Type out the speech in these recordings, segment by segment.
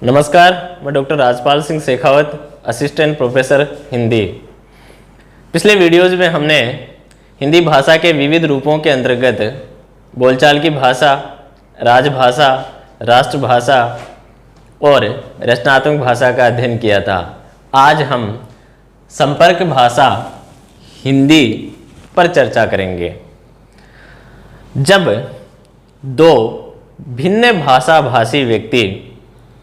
नमस्कार, मैं doctor Rajpal Singh Shekhawat, assistant professor Hindi. पिछले वीडियोज़ में हमने हिंदी भाषा के विविध रूपों के अंतर्गत बोलचाल की भाषा, राजभाषा, राष्ट्रभाषा और रचनात्मक भाषा का अध्ययन किया था। आज हम संपर्क भाषा हिंदी पर चर्चा करेंगे। जब दो भिन्न भाषा भाषी व्यक्ति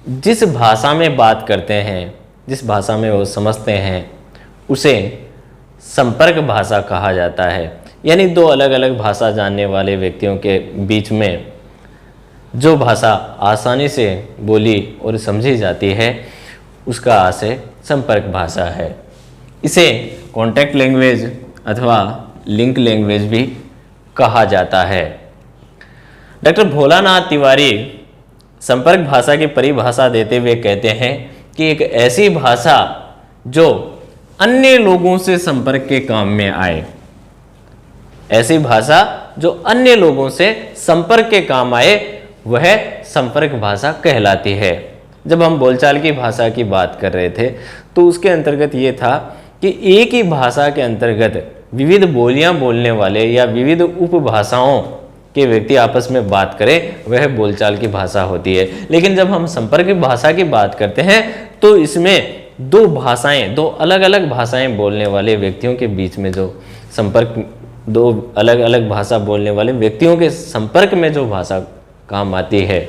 जिस भाषा में बात करते हैं, जिस भाषा में वो समझते हैं, उसे संपर्क भाषा कहा जाता है। यानी दो अलग अलग भाषा जानने वाले व्यक्तियों के बीच में जो भाषा आसानी से बोली और समझी जाती है, उसका आशय संपर्क भाषा है। इसे कॉन्टैक्ट लैंग्वेज अथवा लिंक लैंग्वेज भी कहा जाता है। डॉक्टर भोलानाथ तिवारी संपर्क भाषा की परिभाषा देते हुए कहते हैं कि एक ऐसी भाषा जो अन्य लोगों से संपर्क के काम में आए। ऐसी भाषा जो अन्य लोगों से संपर्क के काम आए, वह संपर्क भाषा कहलाती है। जब हम बोलचाल की भाषा की बात कर रहे थे तो उसके अंतर्गत ये था कि एक ही भाषा के अंतर्गत विविध बोलियां बोलने वाले या विविध उपभाषाओं कि व्यक्ति आपस में बात करें, वह बोलचाल की भाषा होती है। लेकिन जब हम संपर्क भाषा की बात करते हैं तो इसमें दो भाषाएं, दो अलग अलग भाषाएं बोलने वाले व्यक्तियों के बीच में जो संपर्क, दो अलग अलग भाषा बोलने वाले व्यक्तियों के संपर्क में जो भाषा काम आती है,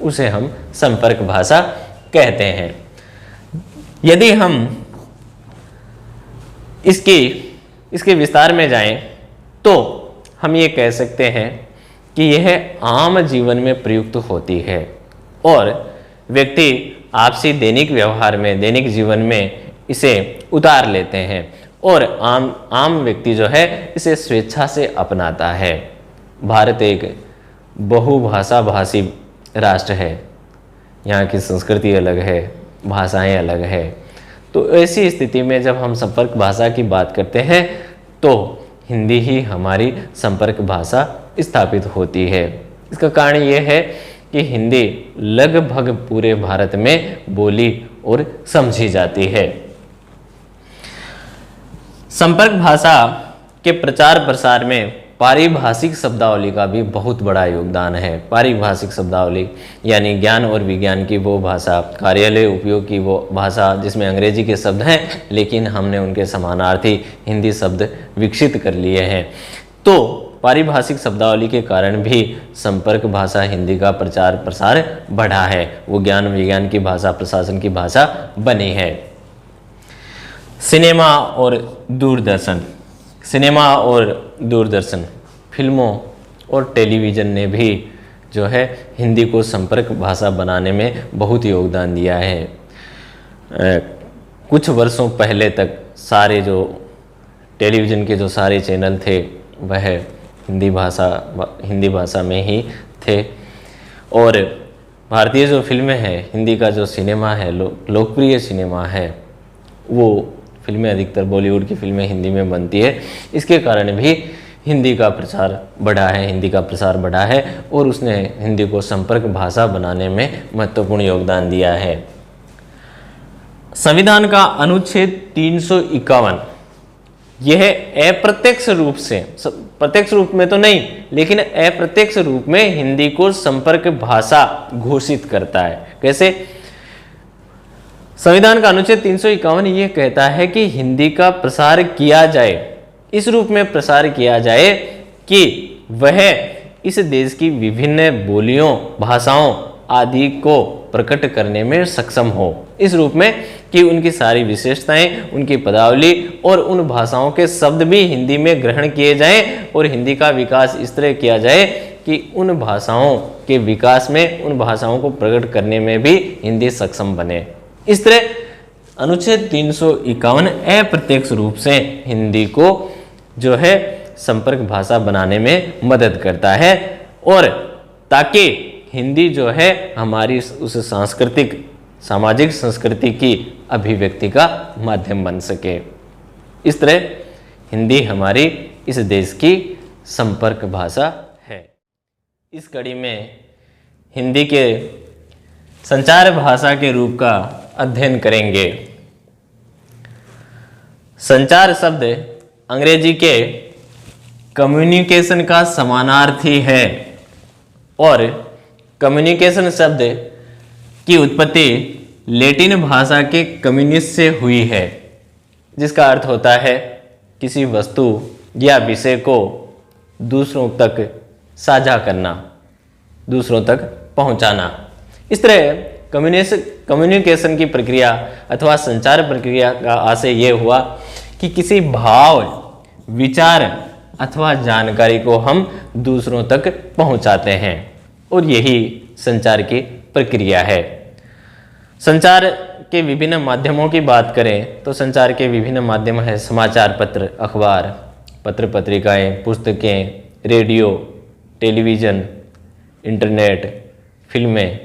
उसे हम संपर्क भाषा कहते हैं। यदि हम इसके विस्तार में जाएं तो हम ये कह सकते हैं कि यह आम जीवन में प्रयुक्त होती है और व्यक्ति आपसी दैनिक व्यवहार में, दैनिक जीवन में इसे उतार लेते हैं और आम व्यक्ति जो है इसे स्वेच्छा से अपनाता है। भारत एक बहुभाषा भाषी राष्ट्र है। यहाँ की संस्कृति अलग है, भाषाएं अलग है। तो ऐसी स्थिति में जब हम संपर्क भाषा की बात करते हैं तो हिंदी ही हमारी संपर्क भाषा स्थापित होती है। इसका कारण यह है कि हिंदी लगभग पूरे भारत में बोली और समझी जाती है। संपर्क भाषा के प्रचार प्रसार में पारिभाषिक शब्दावली का भी बहुत बड़ा योगदान है। पारिभाषिक शब्दावली यानी ज्ञान और विज्ञान की वो भाषा, कार्यालय उपयोग की वो भाषा जिसमें अंग्रेजी के शब्द हैं लेकिन हमने उनके समानार्थी हिंदी शब्द विकसित कर लिए हैं। तो पारिभाषिक शब्दावली के कारण भी संपर्क भाषा हिंदी का प्रचार प्रसार बढ़ा है। वो ज्ञान विज्ञान की भाषा, प्रशासन की भाषा बनी है। सिनेमा और दूरदर्शन, सिनेमा और दूरदर्शन, फिल्मों और टेलीविज़न ने भी जो है हिंदी को संपर्क भाषा बनाने में बहुत योगदान दिया है। कुछ वर्षों पहले तक सारे जो टेलीविज़न के जो सारे चैनल थे वह हिंदी भाषा में ही थे और भारतीय जो फिल्में हैं, हिंदी का जो सिनेमा है, लोकप्रिय सिनेमा है, वो फिल्में अधिकतर बॉलीवुड की फिल्में हिंदी में बनती है। इसके कारण भी हिंदी का प्रचार बढ़ा है, हिंदी का प्रसार बढ़ा है और उसने हिंदी को संपर्क भाषा बनाने में महत्वपूर्ण योगदान दिया है। संविधान का अनुच्छेद 351 यह अप्रत्यक्ष रूप से, प्रत्यक्ष रूप में तो नहीं लेकिन अप्रत्यक्ष रूप में हिंदी को संपर्क भाषा घोषित करता है। कैसे? संविधान का अनुच्छेद 351 ये कहता है कि हिंदी का प्रसार किया जाए, इस रूप में प्रसार किया जाए कि वह इस देश की विभिन्न बोलियों, भाषाओं आदि को प्रकट करने में सक्षम हो। इस रूप में कि उनकी सारी विशेषताएं, उनकी पदावली और उन भाषाओं के शब्द भी हिंदी में ग्रहण किए जाएं और हिंदी का विकास इस तरह किया जाए कि उन भाषाओं के विकास में, उन भाषाओं को प्रकट करने में भी हिंदी सक्षम बने। इस तरह अनुच्छेद 351 अप्रत्यक्ष रूप से हिंदी को जो है संपर्क भाषा बनाने में मदद करता है और ताकि हिंदी जो है हमारी उस सांस्कृतिक, सामाजिक संस्कृति की अभिव्यक्ति का माध्यम बन सके। इस तरह हिंदी हमारी इस देश की संपर्क भाषा है। इस कड़ी में हिंदी के संचार भाषा के रूप का अध्ययन करेंगे। संचार शब्द अंग्रेजी के कम्युनिकेशन का समानार्थी है और कम्युनिकेशन शब्द की उत्पत्ति लैटिन भाषा के कम्युनिस से हुई है, जिसका अर्थ होता है किसी वस्तु या विषय को दूसरों तक साझा करना, दूसरों तक पहुंचाना। इस तरह कम्युनिकेशन की प्रक्रिया अथवा संचार प्रक्रिया का आशय ये हुआ कि किसी भाव, विचार अथवा जानकारी को हम दूसरों तक पहुंचाते हैं, और यही संचार की प्रक्रिया है। संचार के विभिन्न माध्यमों की बात करें तो संचार के विभिन्न माध्यम है समाचार पत्र, अखबार, पत्र पत्रिकाएं, पुस्तकें, रेडियो, टेलीविज़न, इंटरनेट, फिल्में,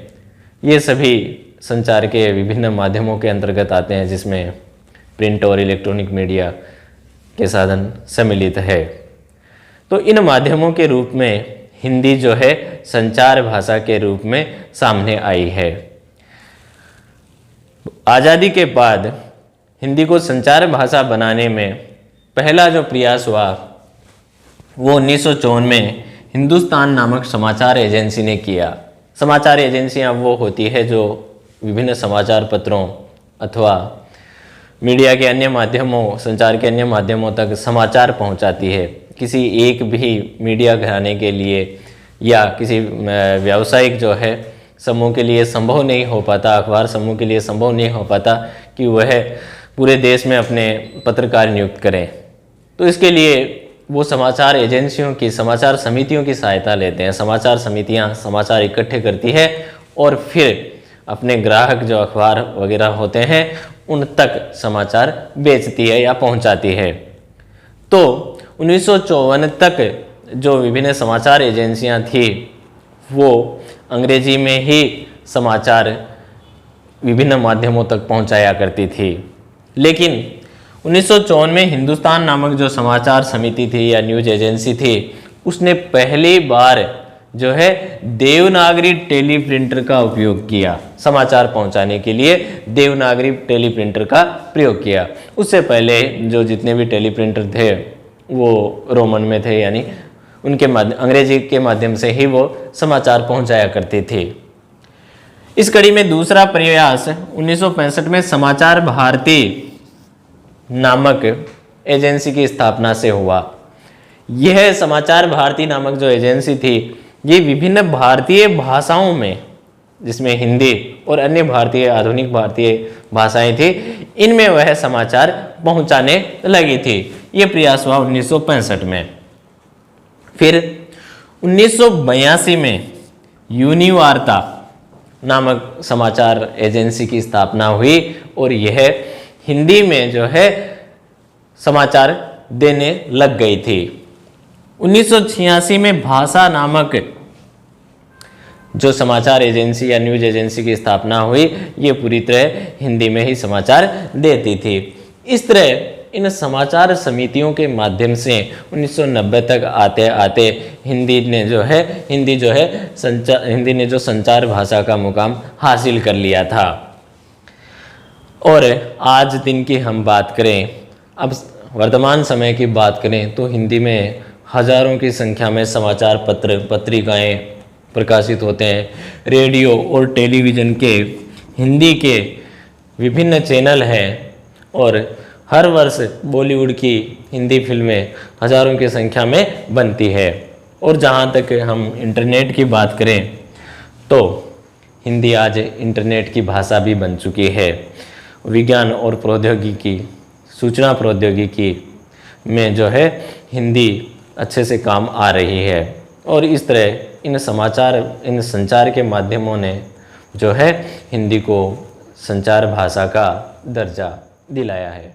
ये सभी संचार के विभिन्न माध्यमों के अंतर्गत आते हैं, जिसमें प्रिंट और इलेक्ट्रॉनिक मीडिया के साधन सम्मिलित है। तो इन माध्यमों के रूप में हिंदी जो है संचार भाषा के रूप में सामने आई है। आज़ादी के बाद हिंदी को संचार भाषा बनाने में पहला जो प्रयास हुआ वो 1954 में हिंदुस्तान नामक समाचार एजेंसी ने किया। समाचार एजेंसियां वो होती है जो विभिन्न समाचार पत्रों अथवा मीडिया के अन्य माध्यमों, संचार के अन्य माध्यमों तक समाचार पहुंचाती है। किसी एक भी मीडिया घराने के लिए या किसी व्यावसायिक जो है समूह के लिए संभव नहीं हो पाता, अखबार समूह के लिए संभव नहीं हो पाता कि वह पूरे देश में अपने पत्रकार नियुक्त करें। तो इसके लिए वो समाचार एजेंसियों की, समाचार समितियों की सहायता लेते हैं। समाचार समितियां समाचार इकट्ठे करती है और फिर अपने ग्राहक जो अखबार वगैरह होते हैं उन तक समाचार बेचती है या पहुंचाती है। तो 1954 तक जो विभिन्न समाचार एजेंसियां थी वो अंग्रेजी में ही समाचार विभिन्न माध्यमों तक पहुंचाया करती थी। लेकिन 1954 में हिंदुस्तान नामक जो समाचार समिति थी या न्यूज एजेंसी थी, उसने पहली बार जो है देवनागरी टेलीप्रिंटर का उपयोग किया। समाचार पहुंचाने के लिए देवनागरी टेलीप्रिंटर का प्रयोग किया। उससे पहले जो जितने भी टेलीप्रिंटर थे वो रोमन में थे, यानी उनके अंग्रेजी के माध्यम से ही वो समाचार पहुंचाया करती थी। इस कड़ी में दूसरा प्रयास 1965 में समाचार भारती नामक एजेंसी की स्थापना से हुआ। यह समाचार भारती नामक जो एजेंसी थी, ये विभिन्न भारतीय भाषाओं में, जिसमें हिंदी और अन्य भारतीय, आधुनिक भारतीय भाषाएं थी, इनमें वह समाचार पहुंचाने लगी थी। ये प्रयास हुआ 1965 में। फिर 1982 में यूनिवार्ता नामक समाचार एजेंसी की स्थापना हुई और यह हिंदी में जो है समाचार देने लग गई थी। 1986 में भाषा नामक जो समाचार एजेंसी या न्यूज एजेंसी की स्थापना हुई, ये पूरी तरह हिंदी में ही समाचार देती थी। इस तरह इन समाचार समितियों के माध्यम से 1990 तक आते आते हिंदी ने जो संचार भाषा का मुकाम हासिल कर लिया था। और आज दिन की हम बात करें, अब वर्तमान समय की बात करें, तो हिंदी में हजारों की संख्या में समाचार पत्र, पत्रिकाएं प्रकाशित होते हैं। रेडियो और टेलीविज़न के हिंदी के विभिन्न चैनल हैं और हर वर्ष बॉलीवुड की हिंदी फिल्में हजारों की संख्या में बनती है। और जहाँ तक हम इंटरनेट की बात करें तो हिंदी आज इंटरनेट की भाषा भी बन चुकी है। विज्ञान और प्रौद्योगिकी, सूचना प्रौद्योगिकी में जो है हिंदी अच्छे से काम आ रही है। और इस तरह इन संचार के माध्यमों ने जो है हिंदी को संचार भाषा का दर्जा दिलाया है।